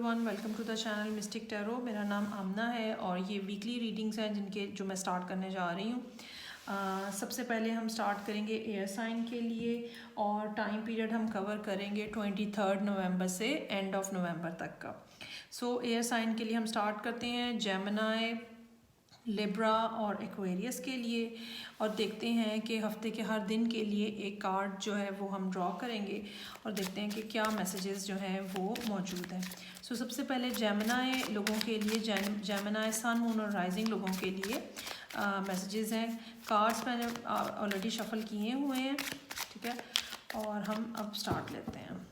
Everyone, welcome to the channel Mystic Tarot. मेरा नाम आमना है और ये वीकली रीडिंग्स हैं जो मैं स्टार्ट करने जा रही हूँ। सबसे पहले हम स्टार्ट करेंगे एयर साइन के लिए और टाइम पीरियड हम कवर करेंगे 23 नवंबर से एंड ऑफ नवंबर तक का। सो एयर साइन के लिए हम स्टार्ट करते हैं जेमिनी, लिब्रा और एक्वेरियस के लिए, और देखते हैं कि हफ्ते के हर दिन के लिए एक कार्ड जो है वो हम ड्रॉ करेंगे और देखते हैं कि क्या मैसेजेस जो हैं वो मौजूद हैं। सो सबसे पहले जेमिनी लोगों के लिए, जेमिनी सन, मून और राइजिंग लोगों के लिए मैसेजेस हैं। कार्ड्स मैंने ऑलरेडी शफल किए हुए हैं, ठीक है, और हम अब स्टार्ट लेते हैं।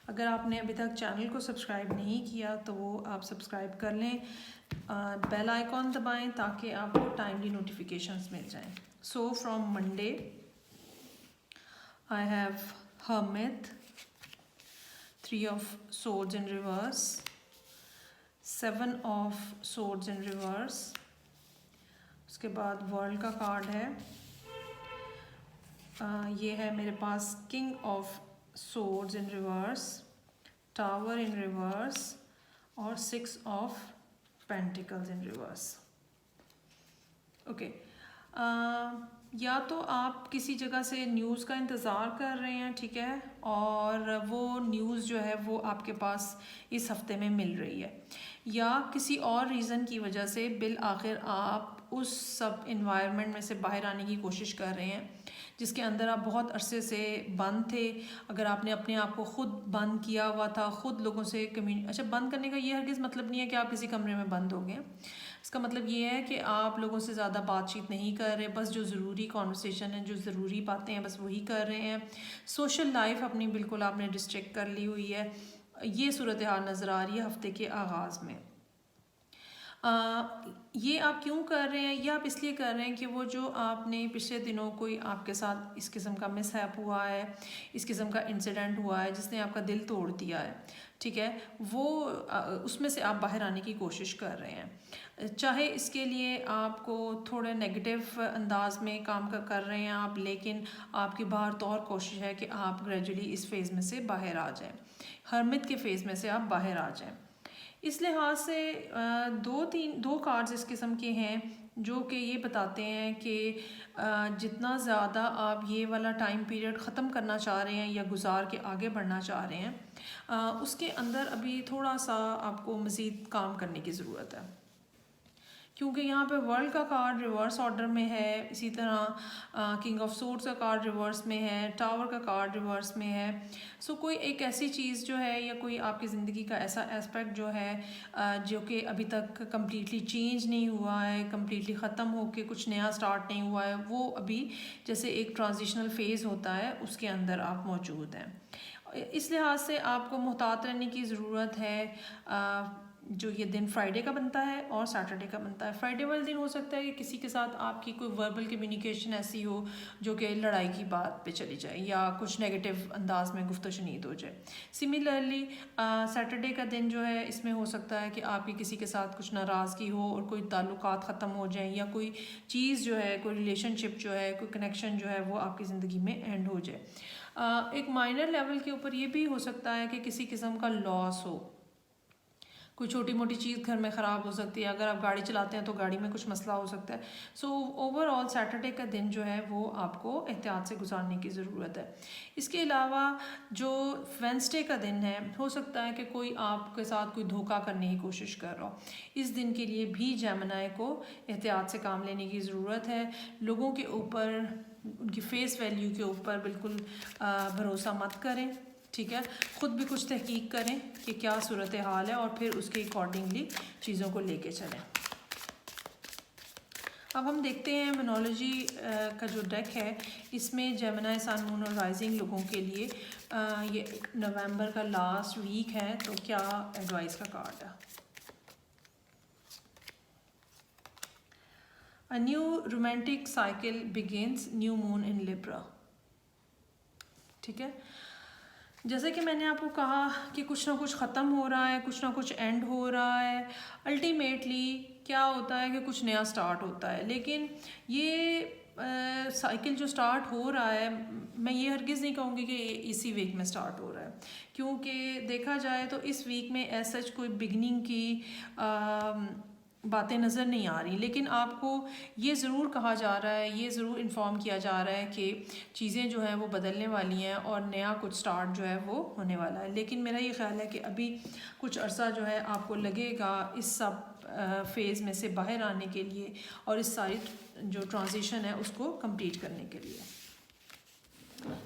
अगर आपने अभी तक चैनल को सब्सक्राइब नहीं किया तो वो आप सब्सक्राइब कर लें, बेल आइकॉन दबाएं ताकि आपको टाइमली नोटिफिकेशंस मिल जाएं। So from Monday I have hermit, 3 of swords in reverse, 7 of swords in reverse, उसके बाद वर्ल्ड का कार्ड है। ये है मेरे पास king of swords in reverse, tower in reverse और 6 of pentacles in reverse. Okay, या तो आप किसी जगह से न्यूज़ का इंतज़ार कर रहे हैं, ठीक है, और वो न्यूज़ जो है वो आपके पास इस हफ्ते में मिल रही है, या किसी और रीज़न की वजह से बिल आखिर आप उस सब इन्वायरमेंट में से बाहर आने की कोशिश कर रहे हैं जिसके अंदर आप बहुत अरसे से बंद थे। अगर आपने अपने आप को ख़ुद बंद किया हुआ था, ख़ुद लोगों से बंद करने का ये हरगिज़ मतलब नहीं है कि आप किसी कमरे में बंद हो गए। इसका मतलब ये है कि आप लोगों से ज़्यादा बातचीत नहीं कर रहे, बस जो ज़रूरी कॉन्वर्सेशन है, जो ज़रूरी बातें हैं, बस वही कर रहे हैं। सोशल लाइफ अपनी बिल्कुल आपने डिस्ट्रैक्ट कर ली हुई है। ये सूरत हाल नज़र आ रही है हफ्ते के आगाज़ में। ये आप क्यों कर रहे हैं? ये आप इसलिए कर रहे हैं कि वो जो आपने पिछले दिनों कोई आपके साथ इस किस्म का मिसहैप हुआ है, इस किस्म का इंसिडेंट हुआ है जिसने आपका दिल तोड़ दिया है, ठीक है, वो उसमें से आप बाहर आने की कोशिश कर रहे हैं। चाहे इसके लिए आपको थोड़े नेगेटिव अंदाज में काम कर रहे हैं आप, लेकिन आपकी बाहर तो और कोशिश है कि आप ग्रेजुअली इस फेज़ में से बाहर आ जाएं, हर्मिट के फेज़ में से आप बाहर आ जाएं। इस लिहाज से दो कार्ड्स इस किस्म के हैं जो कि ये बताते हैं कि जितना ज़्यादा आप ये वाला टाइम पीरियड ख़त्म करना चाह रहे हैं या गुजार के आगे बढ़ना चाह रहे हैं, उसके अंदर अभी थोड़ा सा आपको मज़ीद काम करने की ज़रूरत है, क्योंकि यहाँ पे वर्ल्ड का कार्ड रिवर्स ऑर्डर में है, इसी तरह किंग ऑफ सोर्ड्स का कार्ड रिवर्स में है, टावर का कार्ड रिवर्स में है। सो कोई एक ऐसी चीज़ जो है या कोई आपकी ज़िंदगी का ऐसा एस्पेक्ट जो है जो कि अभी तक कम्प्लीटली चेंज नहीं हुआ है, कम्प्लीटली ख़त्म होके कुछ नया स्टार्ट नहीं हुआ है, वो अभी जैसे एक ट्रांजिशनल फेज़ होता है उसके अंदर आप मौजूद हैं। इस लिहाज से आपको मुहतात रहने की ज़रूरत है। जो ये दिन फ्राइडे का बनता है और सैटरडे का बनता है। फ्राइडे वाले दिन हो सकता है कि किसी के साथ आपकी कोई वर्बल कम्युनिकेशन ऐसी हो जो कि लड़ाई की बात पे चली जाए या कुछ नेगेटिव अंदाज में गुफ्तशनीद हो जाए। सिमिलरली सैटरडे का दिन जो है इसमें हो सकता है कि आपकी किसी के साथ कुछ नाराज़गी हो और कोई ताल्लुकात ख़त्म हो जाए या कोई चीज़ जो है, कोई रिलेशनशिप जो है, कोई कनेक्शन जो है वो आपकी ज़िंदगी में एंड हो जाए। एक माइनर लेवल के ऊपर ये भी हो सकता है कि किसी किस्म का लॉस हो, कोई छोटी मोटी चीज़ घर में ख़राब हो सकती है, अगर आप गाड़ी चलाते हैं तो गाड़ी में कुछ मसला हो सकता है। सो ओवरऑल सैटरडे का दिन जो है वो आपको एहतियात से गुजारने की ज़रूरत है। इसके अलावा जो वेडनेसडे का दिन है, हो सकता है कि कोई आपके साथ कोई धोखा करने की कोशिश कर रहा हो। इस दिन के लिए भी जेमिनी को एहतियात से काम लेने की ज़रूरत है। लोगों के ऊपर, उनकी फेस वैल्यू के ऊपर बिल्कुल भरोसा मत करें, ठीक है, ख़ुद भी कुछ तहकीक करें कि क्या सूरत हाल है और फिर उसके अकॉर्डिंगली चीज़ों को लेके चलें। अब हम देखते हैं मोनोलॉजी का जो डेक है, इसमें जेमिनी, सन, मून और राइजिंग लोगों के लिए ये नवंबर का लास्ट वीक है, तो क्या एडवाइस का कार्ड है। A new romantic cycle begins, new moon in Libra, ठीक है। जैसे कि मैंने आपको कहा कि कुछ ना कुछ ख़त्म हो रहा है, कुछ ना कुछ एंड हो रहा है। अल्टीमेटली क्या होता है कि कुछ नया स्टार्ट होता है, लेकिन ये साइकिल जो स्टार्ट हो रहा है, मैं ये हरगिज़ नहीं कहूँगी कि इसी वीक में स्टार्ट हो रहा है, क्योंकि देखा जाए तो इस वीक में एज सच कोई बिगनिंग की बातें नज़र नहीं आ रही, लेकिन आपको ये ज़रूर कहा जा रहा है, ये ज़रूर इन्फॉर्म किया जा रहा है कि चीज़ें जो हैं वो बदलने वाली हैं और नया कुछ स्टार्ट जो है वो होने वाला है। लेकिन मेरा ये ख्याल है कि अभी कुछ अरसा जो है आपको लगेगा इस सब फेज़ में से बाहर आने के लिए और इस सारी जो ट्रांजिशन है उसको कंप्लीट करने के लिए।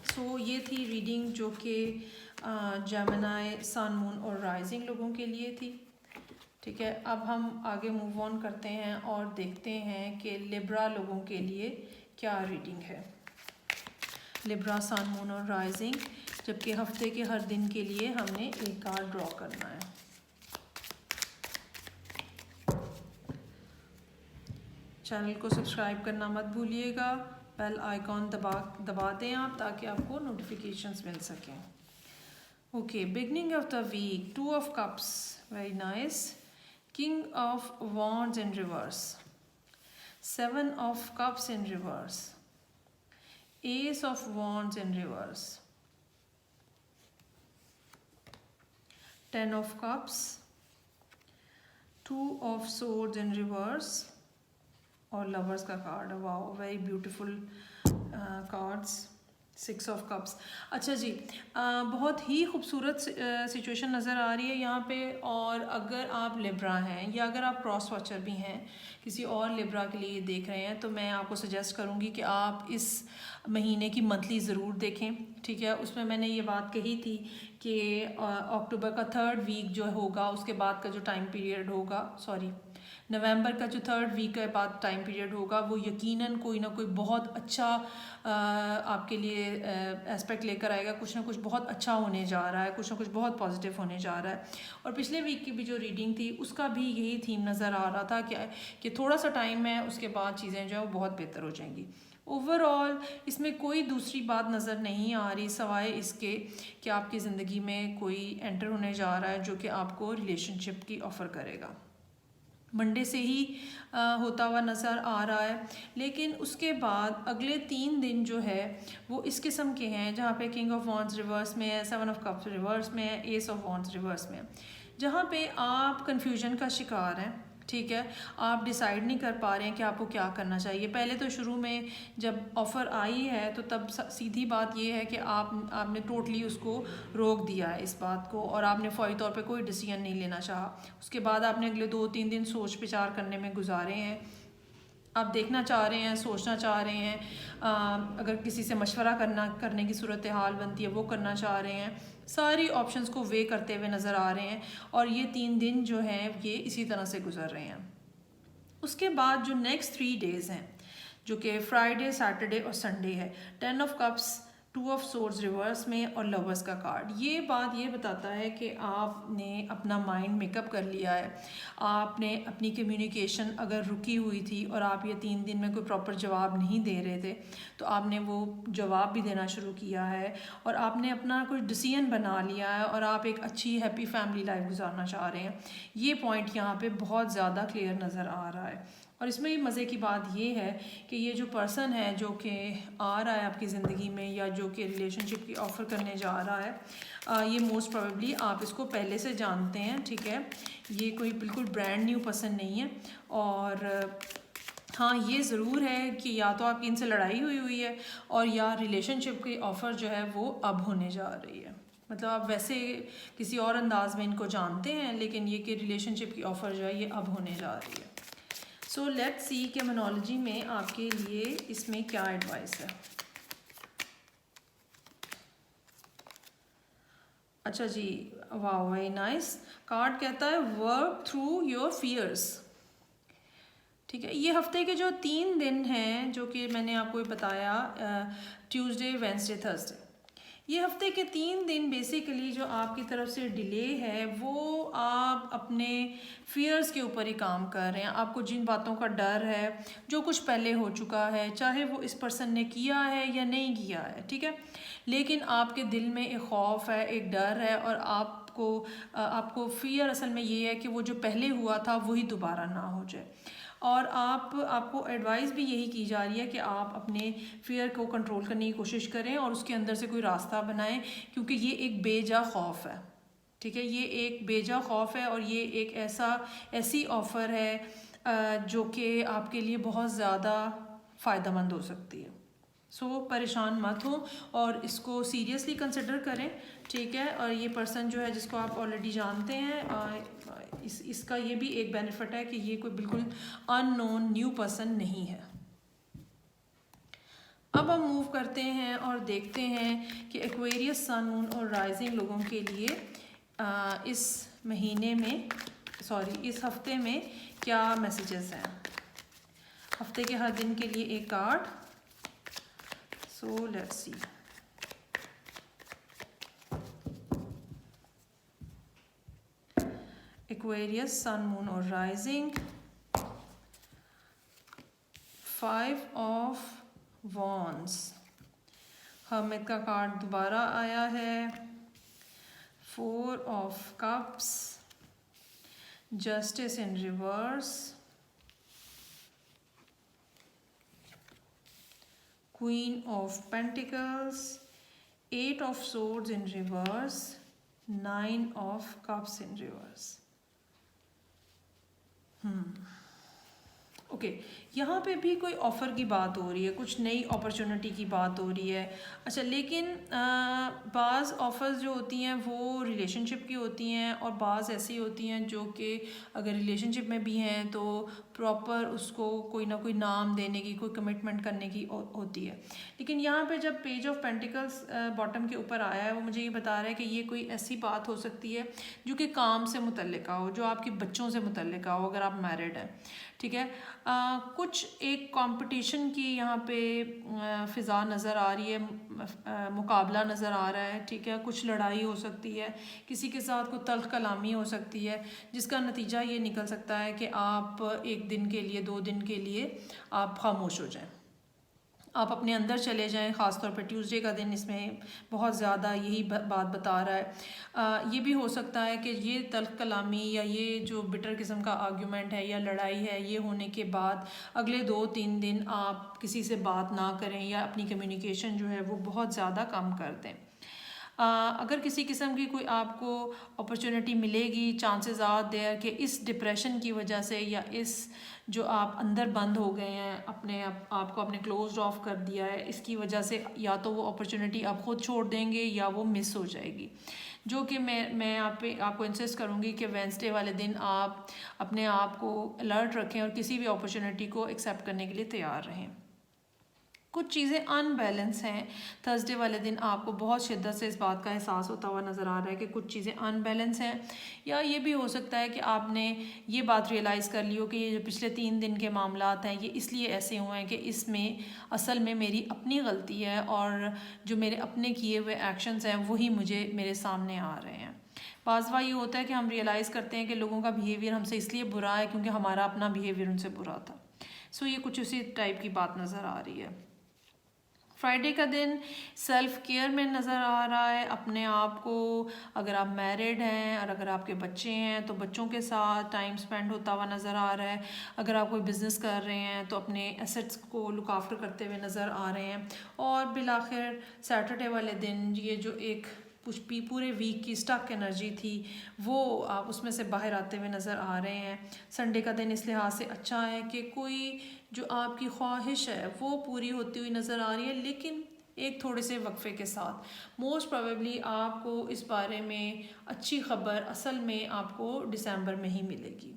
सो ये थी रीडिंग जो कि जेमिनी, सन, मून और राइजिंग लोगों के लिए थी। ठीक है, अब हम आगे मूव ऑन करते हैं और देखते हैं कि लिब्रा लोगों के लिए क्या रीडिंग है। लिब्रा, सन, मून और राइजिंग, जबकि हफ्ते के हर दिन के लिए हमने एक कार्ड ड्रॉ करना है। चैनल को सब्सक्राइब करना मत भूलिएगा, बेल आइकॉन दबा दें आप, ताकि आपको नोटिफिकेशंस मिल सकें। Okay, beginning of the week, 2 of cups, very nice. King of Wands in reverse, 7 of Cups in reverse, Ace of Wands in reverse, 10 of Cups, 2 of Swords in reverse और Lovers का card. Wow, very beautiful cards. 6 of cups. अच्छा जी, बहुत ही खूबसूरत situation नज़र आ रही है यहाँ पे। और अगर आप लिब्रा हैं या अगर आप क्रॉस वॉचर भी हैं, किसी और लिब्रा के लिए देख रहे हैं, तो मैं आपको सजेस्ट करूँगी कि आप इस महीने की मंथली ज़रूर देखें। ठीक है, उसमें मैंने ये बात कही थी कि अक्टूबर का 3rd वीक जो होगा, उसके बाद का जो टाइम पीरियड होगा, नवंबर का जो 3rd वीक के बाद टाइम पीरियड होगा, वो यकीनन कोई ना कोई बहुत अच्छा आपके लिए एस्पेक्ट लेकर आएगा। कुछ ना कुछ बहुत अच्छा होने जा रहा है, कुछ ना कुछ बहुत पॉजिटिव होने जा रहा है। और पिछले वीक की भी जो रीडिंग थी उसका भी यही थीम नज़र आ रहा था कि थोड़ा सा टाइम है, उसके बाद चीज़ें जो है वो बहुत बेहतर हो जाएंगी। ओवरऑल इसमें कोई दूसरी बात नज़र नहीं आ रही सिवाय इसके कि आपकी ज़िंदगी में कोई एंटर होने जा रहा है जो कि आपको रिलेशनशिप की ऑफ़र करेगा। मंडे से ही होता हुआ नज़र आ रहा है, लेकिन उसके बाद अगले 3 दिन जो है वो इस किस्म के हैं, जहाँ पे किंग ऑफ वॉन्ड्स रिवर्स में है, 7 ऑफ कप्स रिवर्स में है, एस ऑफ वॉन्ड्स रिवर्स में है, जहाँ पे आप कंफ्यूजन का शिकार हैं। ठीक है, आप डिसाइड नहीं कर पा रहे हैं कि आपको क्या करना चाहिए। पहले तो शुरू में जब ऑफ़र आई है तो तब सीधी बात ये है कि आपने टोटली उसको रोक दिया है इस बात को, और आपने फौरी तौर पे कोई डिसीजन नहीं लेना चाहा। उसके बाद आपने अगले 2-3 दिन सोच विचार करने में गुजारे हैं। आप देखना चाह रहे हैं, सोचना चाह रहे हैं, अगर किसी से मशवरा करने की सूरत हाल बनती है वो करना चाह रहे हैं। सारी ऑप्शंस को वे करते हुए नज़र आ रहे हैं, और ये 3 दिन जो हैं ये इसी तरह से गुजर रहे हैं। उसके बाद जो नेक्स्ट 3 डेज़ हैं, जो कि फ्राइडे, सैटरडे और संडे है, 10 of cups, 2 of swords reverse में और लवर्स का कार्ड, ये बात ये बताता है कि आपने अपना माइंड मेकअप कर लिया है। आपने अपनी कम्युनिकेशन अगर रुकी हुई थी और आप ये 3 दिन में कोई प्रॉपर जवाब नहीं दे रहे थे, तो आपने वो जवाब भी देना शुरू किया है और आपने अपना कोई डिसीजन बना लिया है और आप एक अच्छी हैप्पी फैमिली लाइफ गुजारना चाह रहे हैं। ये पॉइंट यहाँ पे बहुत ज़्यादा क्लियर नज़र आ रहा है। और इसमें ये मज़े की बात ये है कि ये जो पर्सन है जो कि आ रहा है आपकी ज़िंदगी में या जो कि रिलेशनशिप की ऑफ़र करने जा रहा है, ये मोस्ट प्रोबेबली आप इसको पहले से जानते हैं। ठीक है, ये कोई बिल्कुल ब्रांड न्यू पर्सन नहीं है। और हाँ, ये ज़रूर है कि या तो आपकी इनसे लड़ाई हुई है और या रिलेशनशिप की ऑफ़र जो है वो अब होने जा रही है। मतलब आप वैसे किसी और अंदाज में इनको जानते हैं, लेकिन ये कि रिलेशनशिप की ऑफ़र जो है ये अब होने जा रही है। सो लेट्स सी कि मोनोलॉजी में आपके लिए इसमें क्या एडवाइस है। अच्छा जी, वाह, वेरी नाइस। कार्ड कहता है वर्क थ्रू योर फियर्स। ठीक है, ये हफ्ते के जो 3 दिन हैं जो कि मैंने आपको बताया, ट्यूसडे, वेडनेसडे, थर्सडे, ये हफ्ते के 3 दिन बेसिकली जो आपकी तरफ से डिले है वो आप अपने फियर्स के ऊपर ही काम कर रहे हैं। आपको जिन बातों का डर है, जो कुछ पहले हो चुका है, चाहे वो इस पर्सन ने किया है या नहीं किया है, ठीक है, लेकिन आपके दिल में एक खौफ है, एक डर है, और आपको फियर असल में ये है कि वो जो पहले हुआ था वही दोबारा ना हो जाए। और आपको एडवाइस भी यही की जा रही है कि आप अपने फियर को कंट्रोल करने की कोशिश करें और उसके अंदर से कोई रास्ता बनाएं, क्योंकि ये एक बेजा खौफ है, ठीक है, ये एक बेजा खौफ है और ये एक ऐसी ऑफ़र है जो कि आपके लिए बहुत ज़्यादा फ़ायदेमंद हो सकती है। सो परेशान मत हो और इसको सीरियसली कंसिडर करें, ठीक है। और ये पर्सन जो है जिसको आप ऑलरेडी जानते हैं, इसका ये भी एक बेनिफिट है कि ये कोई बिल्कुल अननोन न्यू पर्सन नहीं है। अब हम मूव करते हैं और देखते हैं कि एक्वेरियस सन मून और राइजिंग लोगों के लिए इस महीने में इस हफ्ते में क्या मैसेजेस हैं। हफ्ते के हर दिन के लिए एक card. So let's see. Aquarius sun moon और राइजिंग, 5 ऑफ वॉन्ड्स, हर्मिट का कार्ड दोबारा आया है, 4 of cups, justice in reverse, queen of pentacles, 8 of swords in reverse, 9 of cups in reverse. Okay, यहाँ पे भी कोई ऑफ़र की बात हो रही है, कुछ नई अपॉर्चुनिटी की बात हो रही है। अच्छा, लेकिन बाज़ ऑफ़र्स जो होती हैं वो रिलेशनशिप की होती हैं और बाज़ ऐसी होती हैं जो कि अगर रिलेशनशिप में भी हैं तो प्रॉपर उसको कोई ना कोई नाम देने की, कोई कमिटमेंट करने की होती है। लेकिन यहाँ पे जब पेज ऑफ पेंटिकल्स बॉटम के ऊपर आया है, वो मुझे ये बता रहा है कि ये कोई ऐसी बात हो सकती है जो कि काम से मुतल्लिका हो, जो आपके बच्चों से मुतल्लिका हो अगर आप मैरिड हैं, ठीक है। कुछ एक कंपटीशन की यहाँ पे फ़िज़ा नज़र आ रही है, मुकाबला नज़र आ रहा है, ठीक है। कुछ लड़ाई हो सकती है, किसी के साथ कोई तल्ख़ कलामी हो सकती है, जिसका नतीजा ये निकल सकता है कि आप एक दिन के लिए, 2 दिन के लिए आप खामोश हो जाएं, आप अपने अंदर चले जाएं। ख़ास तौर पे ट्यूसडे का दिन इसमें बहुत ज़्यादा यही बात बता रहा है। ये भी हो सकता है कि ये तल्ख़ कलामी या ये जो बिटर किस्म का आर्ग्यूमेंट है या लड़ाई है, ये होने के बाद अगले 2-3 दिन आप किसी से बात ना करें या अपनी कम्युनिकेशन जो है वो बहुत ज़्यादा कम कर दें। अगर किसी किस्म की कोई आपको अपॉर्चुनिटी मिलेगी, चांसेस आर देयर कि इस डिप्रेशन की वजह से या इस जो आप अंदर बंद हो गए हैं, अपने आपको आपने क्लोज ऑफ कर दिया है, इसकी वजह से या तो वो अपॉर्चुनिटी आप ख़ुद छोड़ देंगे या वो मिस हो जाएगी। जो कि मैं आपको इंसिस्ट करूँगी कि वेडनेसडे वाले दिन आप अपने आप को अलर्ट रखें और किसी भी अपॉर्चुनिटी को एक्सेप्ट करने के लिए तैयार रहें। कुछ चीज़ें अनबैलेंस हैं। थर्सडे वाले दिन आपको बहुत शिद्दत से इस बात का एहसास होता हुआ नज़र आ रहा है कि कुछ चीज़ें अनबैलेंस हैं, या ये भी हो सकता है कि आपने ये बात रियलाइज़ कर ली हो कि ये जो पिछले 3 दिन के मामलात हैं ये इसलिए ऐसे हुए हैं कि इसमें असल में मेरी अपनी गलती है और जो मेरे अपने किए हुए एक्शंस हैं वही मुझे मेरे सामने आ रहे हैं। बाज़ ये होता है कि हम रियलाइज़ करते हैं कि लोगों का बिहेवियर हमसे इसलिए बुरा है क्योंकि हमारा अपना बिहेवियर उनसे बुरा था। सो ये कुछ उसी टाइप की बात नज़र आ रही है। फ्राइडे का दिन सेल्फ़ केयर में नज़र आ रहा है। अपने आप को, अगर आप मैरिड हैं और अगर आपके बच्चे हैं तो बच्चों के साथ टाइम स्पेंड होता हुआ नज़र आ रहा है। अगर आप कोई बिज़नेस कर रहे हैं तो अपने एसेट्स को लुक आफ्टर करते हुए नज़र आ रहे हैं। और बिलाखिर सैटरडे वाले दिन ये जो एक पूरे वीक की स्टक एनर्जी थी वो आप उसमें से बाहर आते हुए नज़र आ रहे हैं। संडे का दिन इस लिहाज से अच्छा है कि कोई जो आपकी ख्वाहिश है वो पूरी होती हुई नज़र आ रही है, लेकिन एक थोड़े से वक्फे के साथ। मोस्ट प्रोबेबली आपको इस बारे में अच्छी खबर असल में आपको दिसंबर में ही मिलेगी,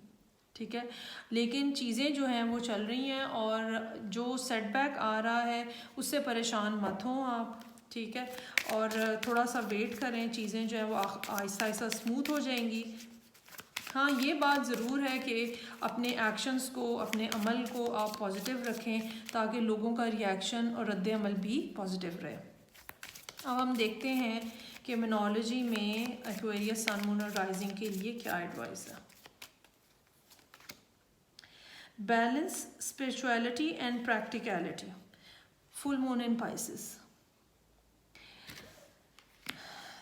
ठीक है। लेकिन चीज़ें जो हैं वो चल रही हैं और जो सेटबैक आ रहा है उससे परेशान मत हों आप, ठीक है। और थोड़ा सा वेट करें, चीज़ें जो हैं वो आहिस्ता आहिस्ता स्मूथ हो जाएंगी। हाँ, ये बात ज़रूर है कि अपने एक्शंस को, अपने अमल को आप पॉजिटिव रखें ताकि लोगों का रिएक्शन और रद्द अमल भी पॉजिटिव रहे। अब हम देखते हैं कि न्यूमरोलॉजी में एक्वेरियस सन मून और राइजिंग के लिए क्या एडवाइस है। Balance, spirituality and practicality, full moon in Pisces.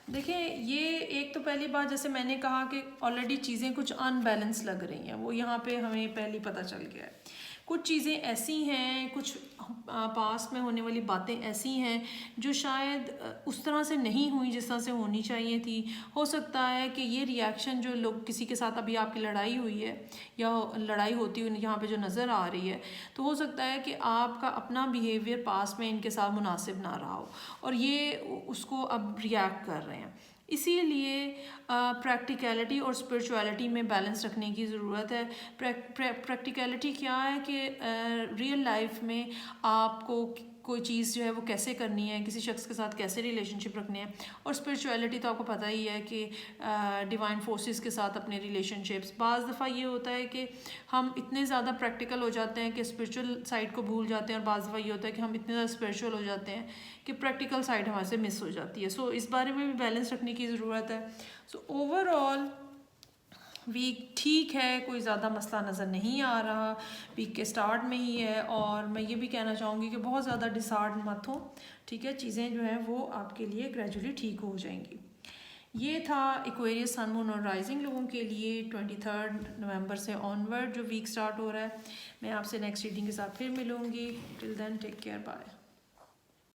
देखिए, ये एक तो पहली बात, जैसे मैंने कहा कि ऑलरेडी चीज़ें कुछ अनबैलेंस लग रही हैं, वो यहाँ पे हमें पहले पता चल गया है। कुछ चीज़ें ऐसी हैं, कुछ पास में होने वाली बातें ऐसी हैं जो शायद उस तरह से नहीं हुई जिस तरह से होनी चाहिए थी। हो सकता है कि ये रिएक्शन जो लोग किसी के साथ अभी आपकी लड़ाई हुई है या लड़ाई होती हुई यहाँ पे जो नज़र आ रही है, तो हो सकता है कि आपका अपना बिहेवियर पास में इनके साथ मुनासिब ना रहा हो और ये उसको अब रिएक्ट कर रहे हैं। इसीलिए प्रैक्टिकलिटी और स्पिरिचुअलिटी में बैलेंस रखने की ज़रूरत है। प्रैक्टिकलिटी क्या है कि रियल लाइफ में आपको कोई चीज़ जो है वो कैसे करनी है, किसी शख्स के साथ कैसे रिलेशनशिप रखने हैं। और स्पिरिचुअलिटी तो आपको पता ही है कि डिवाइन फोर्सेस के साथ अपने रिलेशनशिप्स, बाज़ दफ़ा ये होता है कि हम इतने ज़्यादा प्रैक्टिकल हो जाते हैं कि स्पिरिचुअल साइड को भूल जाते हैं, और बाज़ दफ़ा ये होता है कि हम इतने ज़्यादा स्पिरिचुअल हो जाते हैं कि प्रैक्टिकल साइड हमारे से मिस हो जाती है। सो इस बारे में भी बैलेंस रखने की ज़रूरत है। सो ओवरऑल वीक ठीक है, कोई ज़्यादा मसला नज़र नहीं आ रहा, वीक के स्टार्ट में ही है। और मैं ये भी कहना चाहूँगी कि बहुत ज़्यादा डिसहार्ड मत हो, ठीक है। चीज़ें जो हैं वो आपके लिए ग्रेजुअली ठीक हो जाएंगी। ये था एक्वेरियस सन मून और राइजिंग लोगों के लिए 23 नवंबर से ऑनवर्ड जो वीक स्टार्ट हो रहा है। मैं आपसे नेक्स्ट रीडिंग के साथ फिर मिलूँगी। Till then take care, bye.